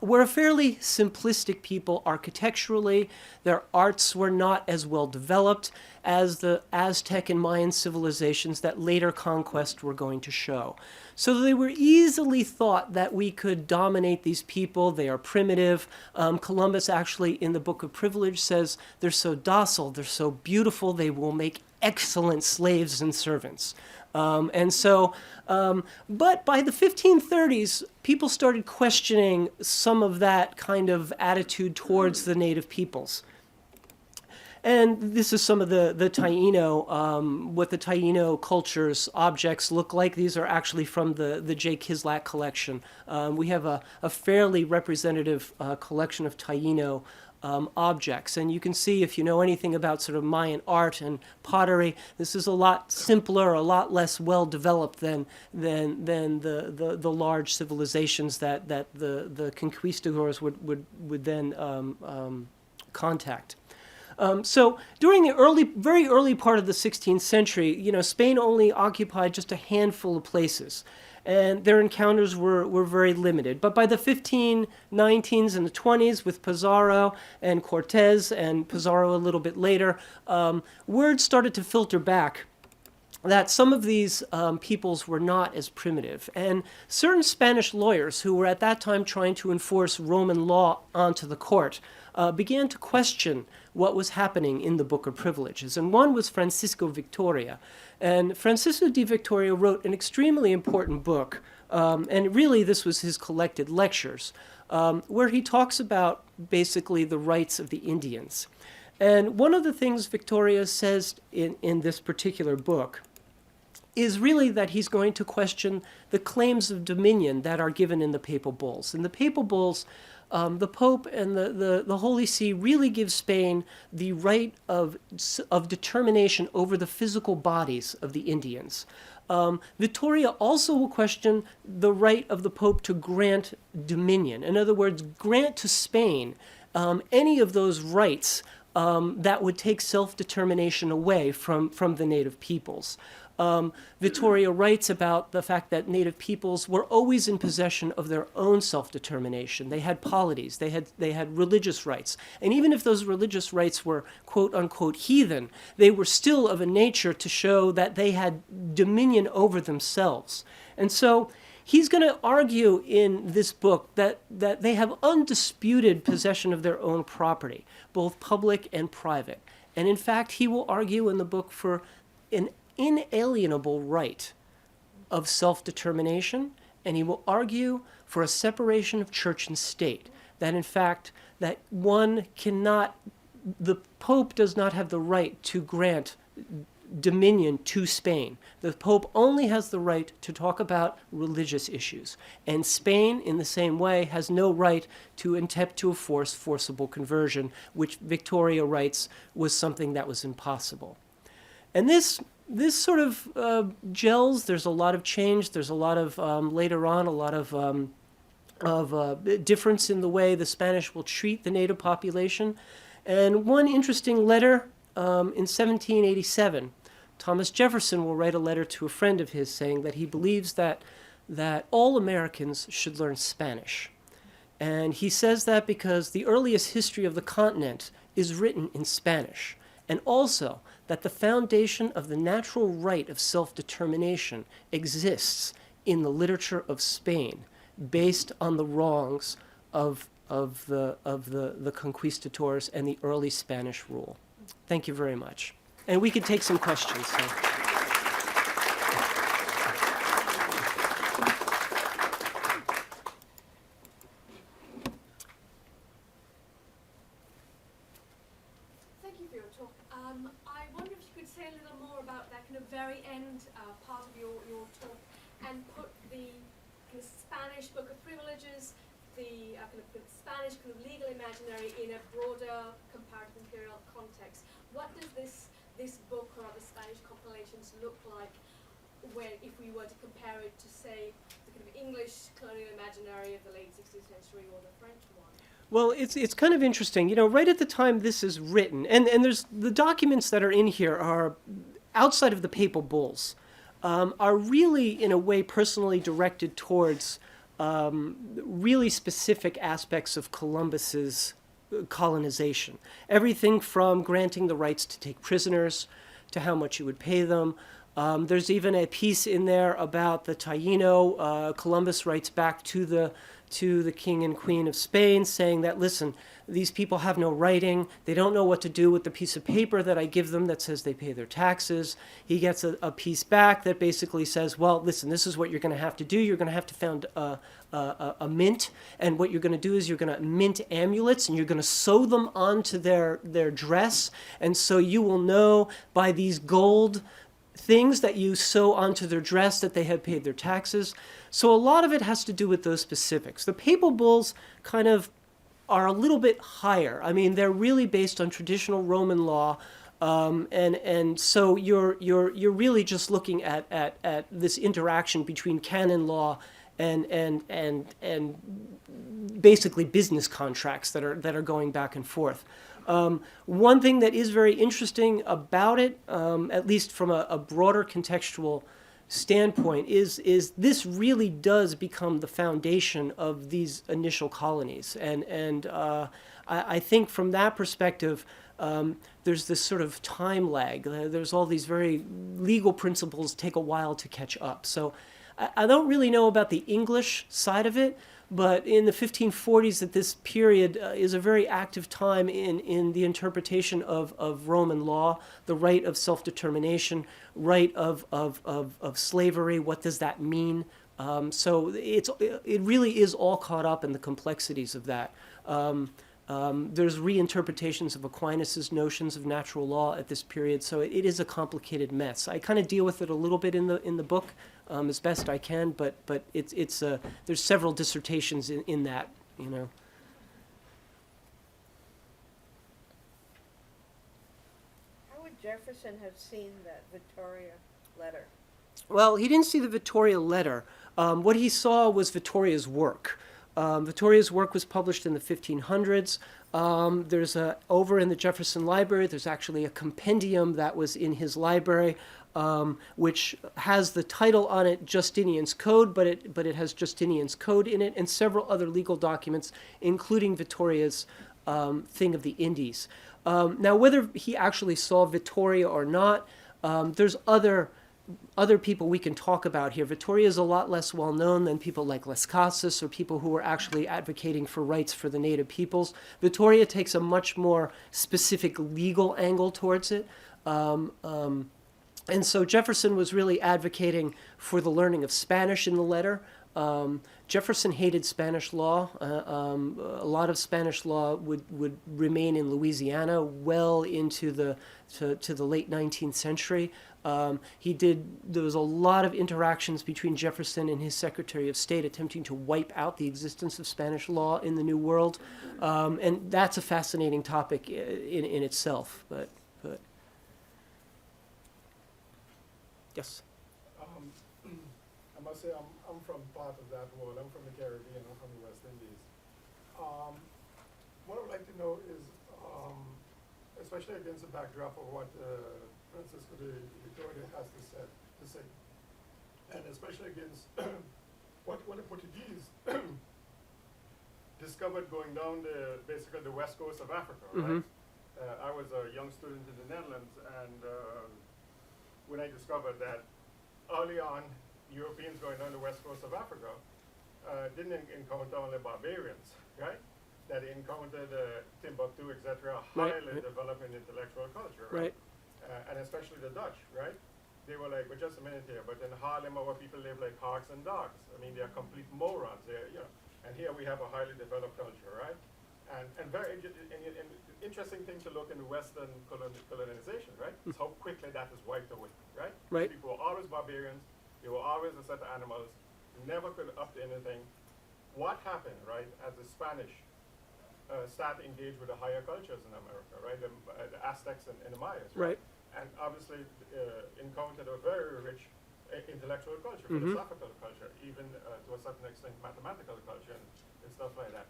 were a fairly simplistic people architecturally. Their arts were not as well developed as the Aztec and Mayan civilizations that later conquest were going to show. So they were easily thought that we could dominate these people. They are primitive. Columbus actually, in the Book of Privilege, says they're so docile, they're so beautiful, they will make excellent slaves and servants. But by the 1530s, people started questioning some of that kind of attitude towards the native peoples. And this is some of the Taino, what the Taino culture's objects look like. These are actually from the J. Kislak collection. We have a fairly representative collection of Taino objects. And you can see, if you know anything about sort of Mayan art and pottery, this is a lot simpler, a lot less well developed than the large civilizations that the conquistadors would then contact. So during the very early part of the 16th century, Spain only occupied just a handful of places, and their encounters were very limited. But by the 1519s and the 20s, with Pizarro and Cortez, and Pizarro a little bit later, word started to filter back that some of these peoples were not as primitive. And certain Spanish lawyers who were at that time trying to enforce Roman law onto the court began to question what was happening in the Book of Privileges. And one was Francisco Victoria. And Francisco de Victoria wrote an extremely important book, and really this was his collected lectures, where he talks about basically the rights of the Indians. And one of the things Victoria says in this particular book is really that he's going to question the claims of dominion that are given in the papal bulls. And the papal bulls the Pope and the Holy See really give Spain the right of determination over the physical bodies of the Indians. Victoria also will question the right of the Pope to grant dominion. In other words, grant to Spain any of those rights that would take self-determination away from the native peoples. Victoria writes about the fact that native peoples were always in possession of their own self-determination. They had polities, they had religious rights. And even if those religious rights were quote-unquote heathen, they were still of a nature to show that they had dominion over themselves. And so he's going to argue in this book that they have undisputed possession of their own property, both public and private. And in fact, he will argue in the book for an inalienable right of self-determination, and he will argue for a separation of church and state, that in fact, that one cannot, the Pope does not have the right to grant dominion to Spain. The Pope only has the right to talk about religious issues, and Spain, in the same way, has no right to attempt to enforce forcible conversion, which Victoria writes was something that was impossible. And this sort of gels. There's a lot of change. There's a lot of, later on, a lot of difference in the way the Spanish will treat the native population. And one interesting letter in 1787, Thomas Jefferson will write a letter to a friend of his saying that he believes that all Americans should learn Spanish. And he says that because the earliest history of the continent is written in Spanish, and also that the foundation of the natural right of self-determination exists in the literature of Spain, based on the wrongs of the conquistadors and the early Spanish rule. Thank you very much. And we could take some questions. So. Thank you for your talk. I wonder if you could say a little more about that kind of very end part of your talk and put the kind of Spanish Book of Privileges, the kind of Spanish kind of legal imaginary in a broader comparative imperial context. What does this book or other Spanish compilations look like when, if we were to compare it to, say, the kind of English colonial imaginary of the late 16th century or the French one? Well, it's kind of interesting. You know, right at the time this is written, and there's the documents that are in here are outside of the papal bulls, are really, in a way, personally directed towards really specific aspects of Columbus's colonization. Everything from granting the rights to take prisoners to how much you would pay them. There's even a piece in there about the Taino. Columbus writes back to the king and queen of Spain saying that, listen, these people have no writing. They don't know what to do with the piece of paper that I give them that says they pay their taxes. He gets a piece back that basically says, well, listen, this is what you're going to have to do. You're going to have to found a mint, and what you're going to do is you're going to mint amulets, and you're going to sew them onto their dress, and so you will know by these gold things that you sew onto their dress that they have paid their taxes. So a lot of it has to do with those specifics. The papal bulls kind of are a little bit higher. I mean, they're really based on traditional Roman law, and so you're really just looking at this interaction between canon law and basically business contracts that are going back and forth. One thing that is very interesting about it, at least from a broader contextual standpoint, is this really does become the foundation of these initial colonies. And I think from that perspective, there's this sort of time lag. There's all these very legal principles take a while to catch up. So I don't really know about the English side of it, but in the 1540s, at this period is a very active time in the interpretation of Roman law, the right of self-determination, right of slavery. What does that mean? So it really is all caught up in the complexities of that. There's reinterpretations of Aquinas' notions of natural law at this period, so it is a complicated mess. I kind of deal with it a little bit in the book as best I can, but there's several dissertations in that, you know. Jefferson have seen that Victoria letter? Well, he didn't see the Victoria letter. What he saw was Victoria's work. Victoria's work was published in the 1500s. There's over in the Jefferson Library, there's actually a compendium that was in his library, which has the title on it, Justinian's Code, but it has Justinian's Code in it, and several other legal documents, including Victoria's Thing of the Indies. Now, whether he actually saw Victoria or not, there's other people we can talk about here. Victoria is a lot less well known than people like Las Casas or people who were actually advocating for rights for the native peoples. Victoria takes a much more specific legal angle towards it. And so Jefferson was really advocating for the learning of Spanish in the letter. Jefferson hated Spanish law. A lot of Spanish law would remain in Louisiana well into the late 19th century. There was a lot of interactions between Jefferson and his Secretary of State attempting to wipe out the existence of Spanish law in the New World. And that's a fascinating topic in itself. But yes. I must say I'm from part of that world. I'm from the Caribbean. I'm from the West Indies. What I would like to know is, especially against the backdrop of what Francisco de Vitoria has to say, and especially against what the Portuguese discovered going down basically the west coast of Africa, right? I was a young student in the Netherlands, and when I discovered that early on, Europeans going down the west coast of Africa didn't encounter only barbarians, right? That encountered Timbuktu, etc., highly developing intellectual culture, right? And especially the Dutch, right? They were like, well, just a minute here, but in Harlem, our people live like hawks and dogs. I mean, they are complete morons. And here we have a highly developed culture, right? And very interesting thing to look in the Western colonization, right? Is how quickly that is wiped away, right? Right. People were always barbarians. They were always a set of animals. Never could up to anything. What happened, right? As the Spanish started to engage with the higigher cultures in America, right? The Aztecs and the Mayas, right? And obviously encountered a very rich intellectual culture, philosophical culture, even to a certain extent mathematical culture and stuff like that.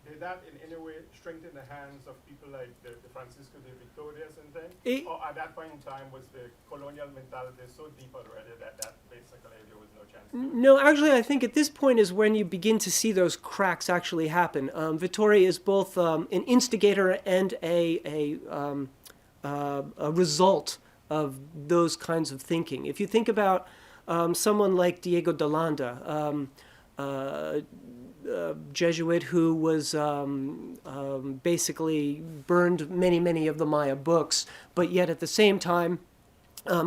Did that in any way strengthen the hands of people like the Francisco de Victorias and things? Or at that point in time was the colonial mentality so deep already that basically there was no chance? No, actually, I think at this point is when you begin to see those cracks actually happen. Victoria is both an instigator and a result of those kinds of thinking. If you think about someone like Diego de Landa, Jesuit who was basically burned many of the Maya books, but yet at the same time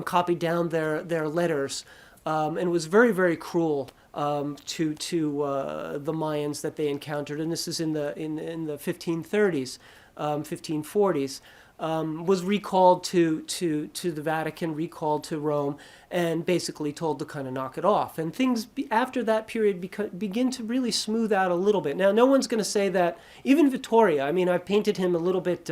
copied down their letters, and was very cruel to the Mayans that they encountered. And this is in the 1530s, 1540s. Was recalled to the Vatican, recalled to Rome, and basically told to kind of knock it off. And things after that period begin to really smooth out a little bit. Now, no one's going to say that, even Vittoria, I mean, I've painted him a little bit,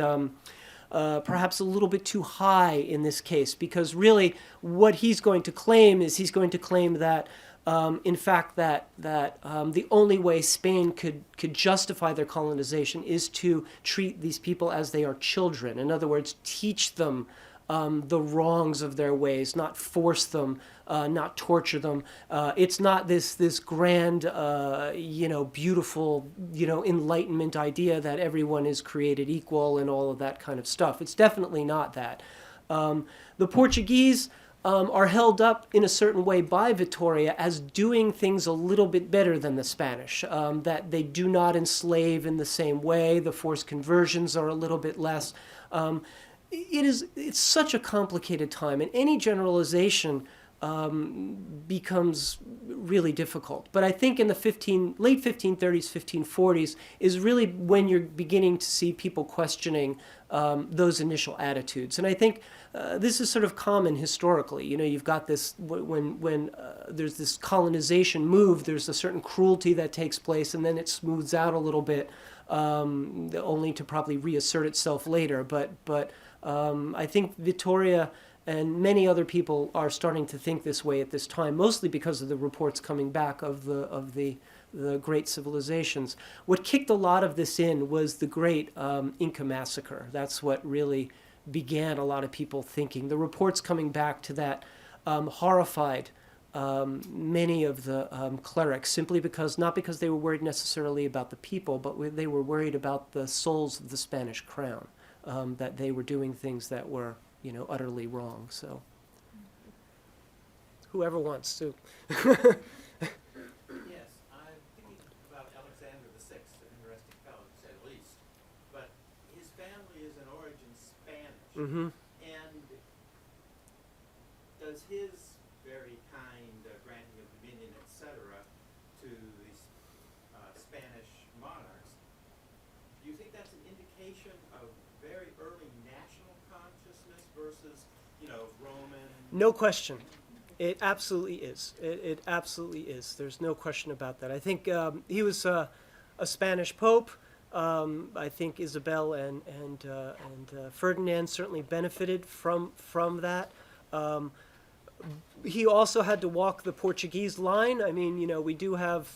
perhaps a little bit too high in this case, because really what he's going to claim is that in fact, that the only way Spain could justify their colonization is to treat these people as they are children. In other words, teach them the wrongs of their ways, not force them, not torture them. It's not this grand, beautiful, Enlightenment idea that everyone is created equal and all of that kind of stuff. It's definitely not that. The Portuguese are held up in a certain way by Victoria as doing things a little bit better than the Spanish, that they do not enslave in the same way, the forced conversions are a little bit less. It's such a complicated time, and any generalization becomes really difficult. But I think in the late 1530s, 1540s is really when you're beginning to see people questioning those initial attitudes. And I think this is sort of common historically. You've got this, when there's this colonization move, there's a certain cruelty that takes place, and then it smooths out a little bit, only to probably reassert itself later. But I think Vittoria and many other people are starting to think this way at this time, mostly because of the reports coming back of the great civilizations. What kicked a lot of this in was the great Inca massacre. That's what really began a lot of people thinking. The reports coming back to that horrified many of the clerics, simply because, not because they were worried necessarily about the people, but they were worried about the souls of the Spanish crown, that they were doing things that were, utterly wrong. So whoever wants to. Yes, I'm thinking about Alexander VI, an interesting fellow to say the least. But his family is in origin Spanish. Mm-hmm. And does his very kind granting of dominion, etc., to the Spanish monarchs, do you think that's an indication of very early national consciousness versus, Roman? No question. It absolutely is. It absolutely is. There's no question about that. I think he was a Spanish pope. I think Isabel and Ferdinand certainly benefited from that. He also had to walk the Portuguese line. I mean, we do have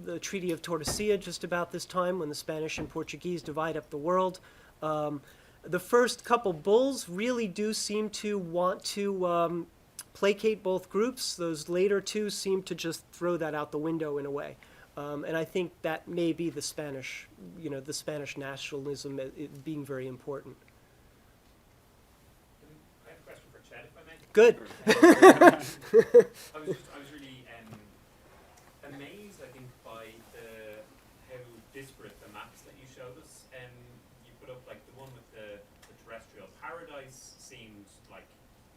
the Treaty of Tordesillas just about this time when the Spanish and Portuguese divide up the world. The first couple bulls really do seem to want to placate both groups. Those later two seem to just throw that out the window in a way. And I think that may be the Spanish, the Spanish nationalism it being very important. I have a question for Chet, if I may. Good. I was really amazed, I think, by how disparate the maps that you showed us. You put up like the one with the Terrestrial Paradise seemed like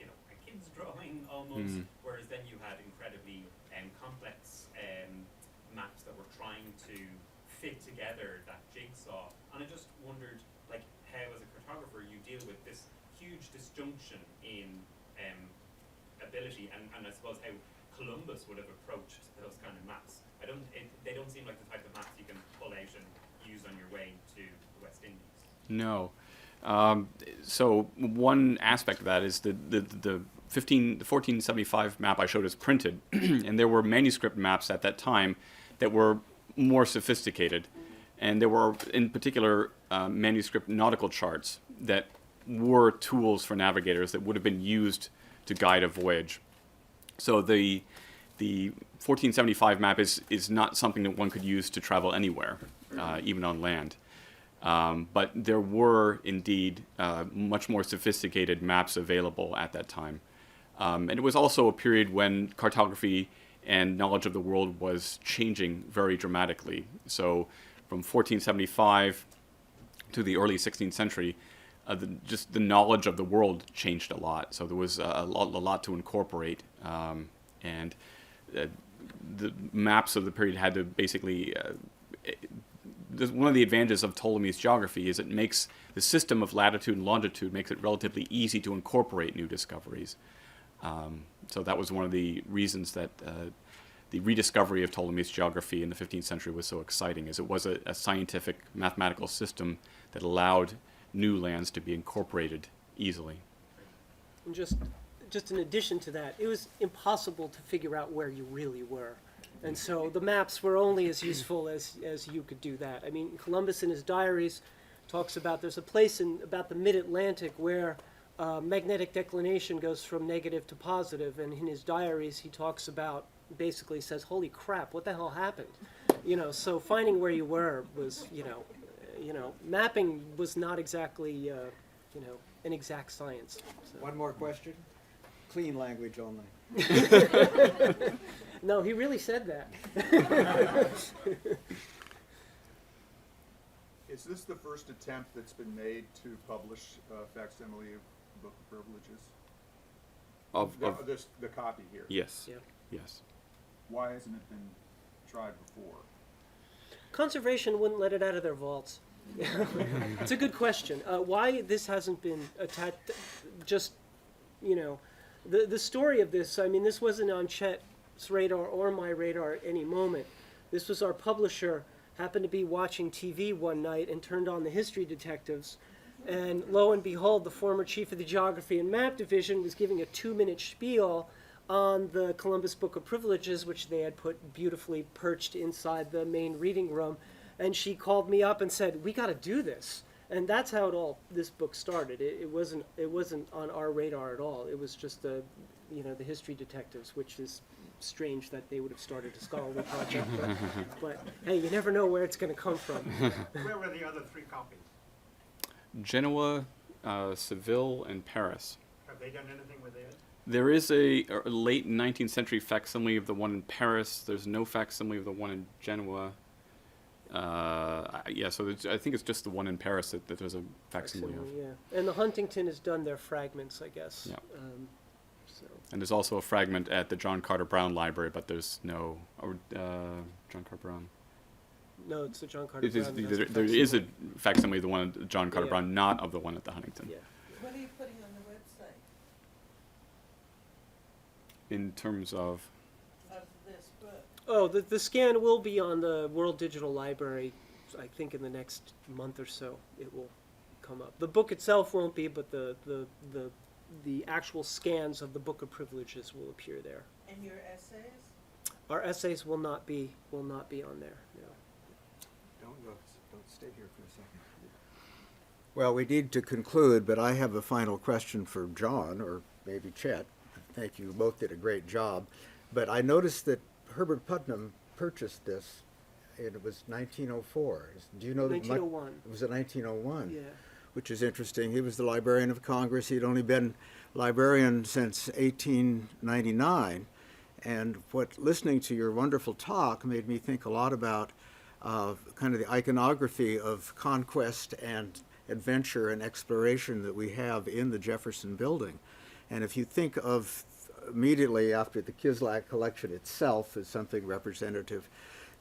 a kid's drawing almost, whereas then you had incredibly complex maps that were trying to fit together that jigsaw. And I just wondered, like, how as a cartographer you deal with this huge disjunction in ability, and I suppose how Columbus would have approached those kind of maps. They don't seem like the type of maps you can pull out and use on your way to the West Indies. No. So one aspect of that is the 1475 map I showed is printed, and there were manuscript maps at that time that were more sophisticated, and there were in particular manuscript nautical charts that were tools for navigators that would have been used to guide a voyage. So the 1475 map is not something that one could use to travel anywhere, even on land. But there were indeed much more sophisticated maps available at that time. And it was also a period when cartography and knowledge of the world was changing very dramatically. So from 1475 to the early 16th century, just the knowledge of the world changed a lot. So there was a lot to incorporate. And the maps of the period had to basically... one of the advantages of Ptolemy's geography is it makes the system of latitude and longitude makes it relatively easy to incorporate new discoveries. So that was one of the reasons that the rediscovery of Ptolemy's geography in the 15th century was so exciting, as it was a scientific mathematical system that allowed new lands to be incorporated easily. And just in addition to that, it was impossible to figure out where you really were. And so the maps were only as useful as you could do that. I mean, Columbus in his diaries talks about there's a place in about the mid-Atlantic where magnetic declination goes from negative to positive, and in his diaries he talks about, basically says, holy crap, what the hell happened? So finding where you were was, mapping was not exactly, an exact science. So. One more question? Clean language only. No, he really said that. Is this the first attempt that's been made to publish facsimile of Book of Privileges? The copy here. Yes. Yeah. Yes. Why hasn't it been tried before? Conservation wouldn't let it out of their vaults. It's a good question. Why this hasn't been attached, just, the story of this, I mean, this wasn't on Chet's radar or my radar at any moment. This was our publisher happened to be watching TV one night and turned on the History Detectives And lo and behold, the former chief of the Geography and Map Division was giving a 2-minute spiel on the Columbus Book of Privileges, which they had put beautifully perched inside the main reading room. And she called me up and said, "We got to do this." And that's how this book started. It wasn't on our radar at all. It was just the History Detectives, which is strange that they would have started a scholarly project. But hey, you never know where it's going to come from. Where were the other 3 copies? Genoa, Seville, and Paris. Have they done anything with it? There is a late 19th century facsimile of the one in Paris. There's no facsimile of the one in Genoa. Yeah, so I think it's just the one in Paris that there's a facsimile of. Yeah, and the Huntington has done their fragments, I guess. Yeah. So. And there's also a fragment at the John Carter Brown Library, but there's no John Carter Brown. No, it's the John Carter It is, Brown. there is a facsimile of the one at John Carter Yeah. Brown, not of the one at the Huntington. Yeah. What are you putting on the website In terms of, of this book? Oh, the scan will be on the World Digital Library. I think in the next month or so it will come up. The book itself won't be, but the actual scans of the Book of Privileges will appear there. And your essays? Our essays will not be on there. No. Don't stay here for a second. Well, we need to conclude, but I have a final question for John, or maybe Chet. Thank you. Both did a great job. But I noticed that Herbert Putnam purchased this, and it was 1904. Do you know that? 1901. It was in 1901. Yeah. Which is interesting. He was the Librarian of Congress. He'd only been librarian since 1899. And listening to your wonderful talk made me think a lot about kind of the iconography of conquest and adventure and exploration that we have in the Jefferson Building. And if you think of immediately after the Kislak collection itself as something representative,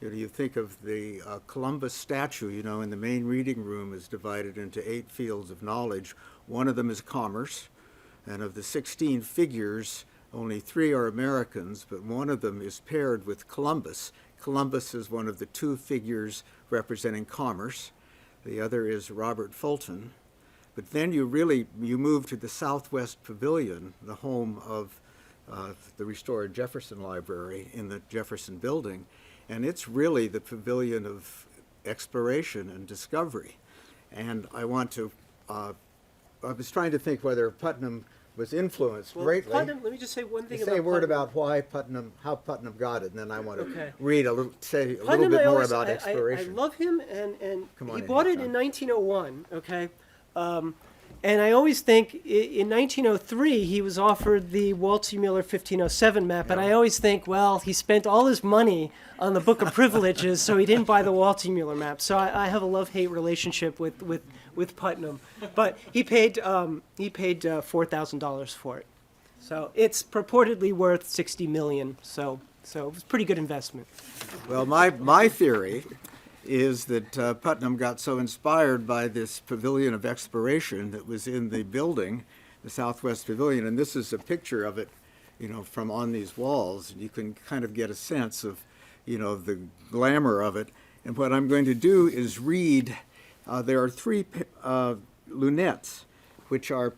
you think of the Columbus statue, in the main reading room is divided into 8 fields of knowledge. One of them is commerce, and of the 16 figures, only 3 are Americans, but one of them is paired with Columbus. Columbus is one of the 2 figures representing commerce. The other is Robert Fulton. But then you move to the Southwest Pavilion, the home of the restored Jefferson Library in the Jefferson Building. And it's really the pavilion of exploration and discovery. And I was trying to think whether Putnam was influenced greatly. Putnam, let me just say one thing about Say a word Putnam. about how Putnam got it, and then I want to Okay. read say a Putnam, little bit more I about exploration. I love him, and Come on he in bought here, it in John. 1901, okay? And I always think in 1903 he was offered the Walter Mueller 1507 map, and I always think, well, he spent all his money on the Book of Privileges, so he didn't buy the Walter Mueller map. So I have a love-hate relationship with Putnam, but he paid $4,000 for it, so it's purportedly worth $60 million. So it was a pretty good investment. Well, my theory is that Putnam got so inspired by this pavilion of exploration that was in the building, the Southwest Pavilion, and this is a picture of it, from on these walls. You can kind of get a sense of, the glamour of it. And what I'm going to do is read, there are 3 lunettes which are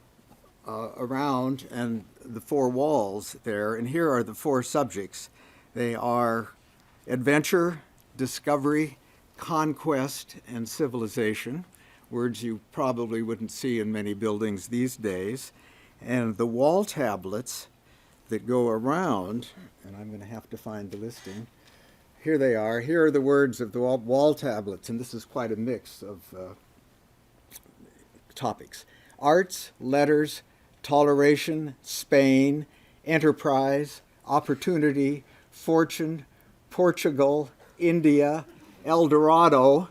around and the 4 walls there, and here are the 4 subjects. They are adventure, discovery, conquest, and civilization, words you probably wouldn't see in many buildings these days. And the wall tablets that go around, and I'm going to have to find the listing. Here they are. Here are the words of the wall tablets, and this is quite a mix of topics. Arts, letters, toleration, Spain, enterprise, opportunity, fortune, Portugal, India, El Dorado,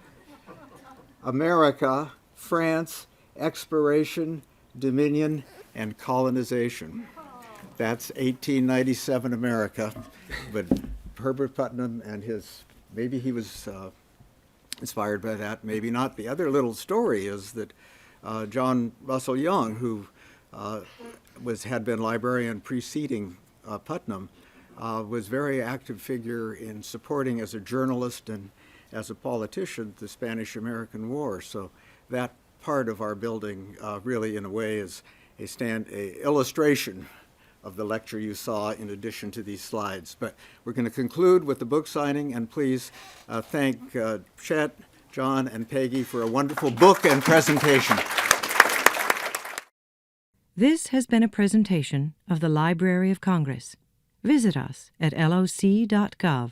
America, France, exploration, dominion, and colonization. That's 1897 America, but Herbert Putnam and maybe he was inspired by that, maybe not. The other little story is that John Russell Young, who had been librarian preceding Putnam, was a very active figure in supporting as a journalist and as a politician the Spanish-American War. So that part of our building really, in a way, is a illustration of the lecture you saw in addition to these slides. But we're going to conclude with the book signing, and please thank Chet, John, and Peggy for a wonderful book and presentation. This has been a presentation of the Library of Congress. Visit us at loc.gov.